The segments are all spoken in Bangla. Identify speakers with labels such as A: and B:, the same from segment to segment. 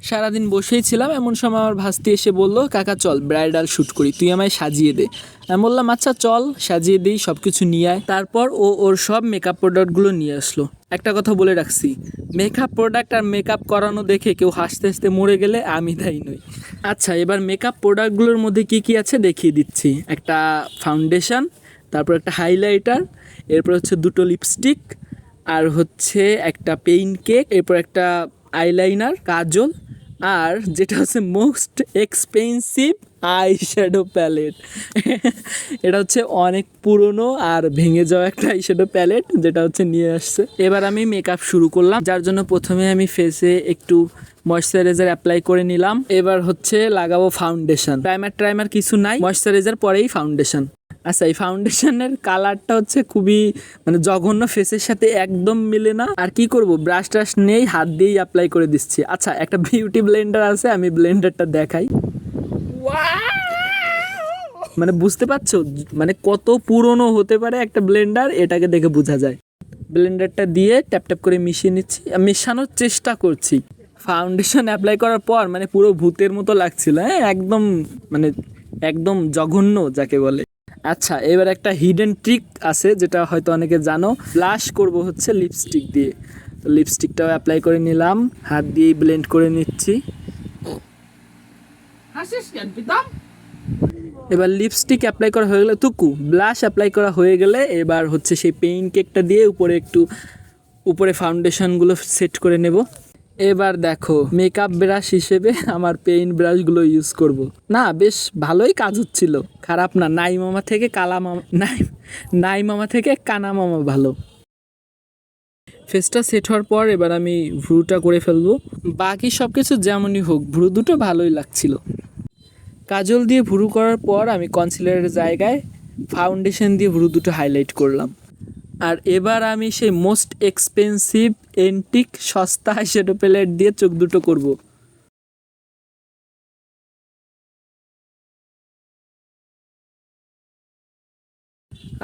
A: সারাদিন বসেই ছিলাম, এমন সময় আমার ভাস্তি এসে বলল, কাকা চল ব্রাইডাল শ্যুট করি, তুই আমায় সাজিয়ে দে। আমি বললাম আচ্ছা চল সাজিয়ে দিই, সব কিছু নিয়ে আয়। তারপর ও ওর সব মেকআপ প্রোডাক্টগুলো নিয়ে আসলো। একটা কথা বলে রাখছি, মেকআপ প্রোডাক্ট আর মেকআপ করানো দেখে কেউ হাসতে হাসতে মরে গেলে আমি দায়ী নই। আচ্ছা, এবার মেকআপ প্রোডাক্টগুলোর মধ্যে কি কি আছে দেখিয়ে দিচ্ছি। একটা ফাউন্ডেশন, তারপর একটা হাইলাইটার, এরপর হচ্ছে দুটো লিপস্টিক, আর হচ্ছে একটা পেইন্ট কেক, এরপর একটা আইলাইনার, কাজল, আর যেটা হচ্ছে most expensive eye shadow palette. এটা হচ্ছে অনেক পুরনো আর ভেঙে যাওয়া একটা আই শ্যাডো প্যালেট, যেটা হচ্ছে নিয়ে আসছে। এবার আমি মেকআপ শুরু করলাম, যার জন্য প্রথমে আমি ফেসে একটু ময়শ্চারাইজার অ্যাপ্লাই করে নিলাম। এবার হচ্ছে লাগাবো ফাউন্ডেশন। প্রাইমার কিছু নাই, ময়শ্চারাইজার পরেই ফাউন্ডেশন। আচ্ছা, এই ফাউন্ডেশনের কালারটা হচ্ছে খুবই জঘন্য, ফেসের সাথে একদম মিলে না। আর কি করব, ব্রাশ টাশ নেই, হাত দিয়েই অ্যাপ্লাই করে দিচ্ছি। আচ্ছা, একটা বিউটি ব্লেন্ডার আছে, আমি ব্লেন্ডারটা দেখাই। বুঝতে পারছো কত পুরনো হতে পারে একটা ব্লেন্ডার, এটাকে দেখে বোঝা যায়। ব্লেন্ডারটা দিয়ে ট্যাপ ট্যাপ করে মিশিয়ে নিচ্ছি, মেশানোর চেষ্টা করছি। ফাউন্ডেশন অ্যাপ্লাই করার পর পুরো ভূতের মতো লাগছিল, হ্যাঁ একদম জঘন্য যাকে বলে। আচ্ছা, এবার একটা হিডেন ট্রিক আছে, যেটা হয়তো অনেকে জানো। ব্লাশ করব হচ্ছে লিপস্টিক দিয়ে, তো লিপস্টিকটাও অ্যাপ্লাই করে নিলাম, হাত দিয়েই ব্লেন্ড করে নিচ্ছি। এবার লিপস্টিক অ্যাপ্লাই করা হয়ে গেলে ব্লাশ অ্যাপ্লাই করা হয়ে গেলে এবার হচ্ছে সেই পেইন্ট কেকটা দিয়ে উপরে ফাউন্ডেশনগুলো সেট করে নেব। এবার দেখো, মেকআপ ব্রাশ হিসেবে আমার পেইন্ট ব্রাশগুলো ইউজ করব। না, বেশ ভালোই কাজ হচ্ছিল, খারাপ না। নাই মামা থেকে কানা মামা ভালো। ফেসটা সেট হওয়ার পর এবার আমি ভ্রুটা করে ফেলবো। বাকি সব কিছু যেমনই হোক, ভ্রু দুটো ভালোই লাগছিল। কাজল দিয়ে ভ্রু করার পর আমি কনসিলারের জায়গায় ফাউন্ডেশন দিয়ে ভ্রু দুটো হাইলাইট করলাম। আর এবার আমি সেই মোস্ট এক্সপেন্সিভ এন্টিক সস্তা আইশ্যাডো প্যালেট দিয়ে চোখ দুটো করব।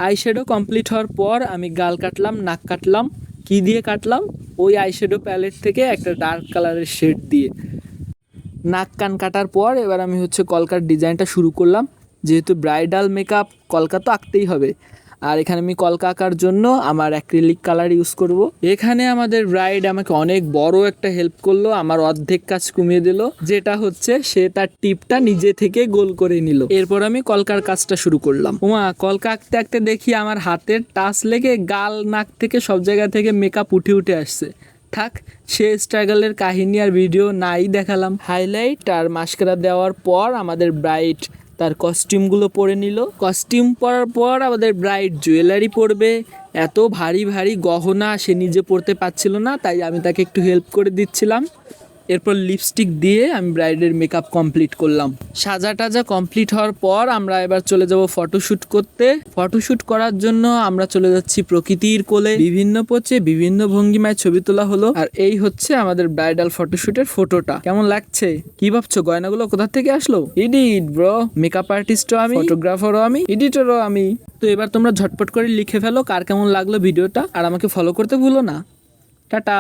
A: আইশ্যাডো কমপ্লিট হওয়ার পর আমি গাল কাটলাম, নাক কাটলাম। কি দিয়ে কাটলাম? ওই আইশ্যাডো প্যালেট থেকে একটা ডার্ক কালারের শেড দিয়ে। নাক কান কাটার পর এবার আমি হচ্ছে কলকার ডিজাইনটা শুরু করলাম। যেহেতু ব্রাইডাল মেকআপ, কলকা তো আঁকতেই হবে। আর এখানে আমি কলকা আঁকার জন্য আমার অ্যাক্রিলিক কালার ইউজ করব। এখানে আমাদের ব্রাইড আমাকে অনেক বড় একটা হেল্প করলো, আমার অর্ধেক কাজ কমিয়ে দিল, যেটা হচ্ছে সে তার টিপটা নিজে থেকে গোল করে নিল। এরপর আমি কলকার কাজটা শুরু করলাম। কলকা আঁকতে আঁকতে দেখি আমার হাতের টাচ লেগে গাল, নাক থেকে সব জায়গা থেকে মেকআপ উঠে আসছে। থাক, সে স্ট্রাগলের কাহিনী আর ভিডিও নাই দেখালাম। হাইলাইট আর মাস্কারা দেওয়ার পর আমাদের ব্রাইড তার কস্টিউমগুলো পরে নিল। কস্টিউম পরার পর আমাদের ব্রাইড জুয়েলারি পরবে। এত ভারী ভারী গহনা সে নিজে পরতে পারছিল না, তাই আমি তাকে একটু হেল্প করে দিচ্ছিলাম। এরপর লিপস্টিক দিয়ে আমি ব্রাইডের মেকআপ কমপ্লিট করলাম। সাজা টাজা কমপ্লিট হওয়ার পর আমরা এবার চলে যাব ফটোশ্যুট করতে। ফটোশ্যুট করার জন্য আমরা চলে যাচ্ছি প্রকৃতির কোলে। বিভিন্ন পোচে বিভিন্ন ভঙ্গিমায় ছবি তোলা হলো। আর এই হচ্ছে আমাদের ব্রাইডাল ফটোশ্যুটের ফটোটা। কেমন লাগছে? কি ভাবছো, গয়নাগুলো কোথা থেকে আসলো? এডিট ব্রো, মেকআপ আর্টিস্টও আমি, ফটোগ্রাফারও আমি, এডিটরও আমি। তো এবার তোমরা ঝটপট করে লিখে ফেলো কার কেমন লাগলো ভিডিওটা, আর আমাকে ফলো করতে ভুলো না। টাটা।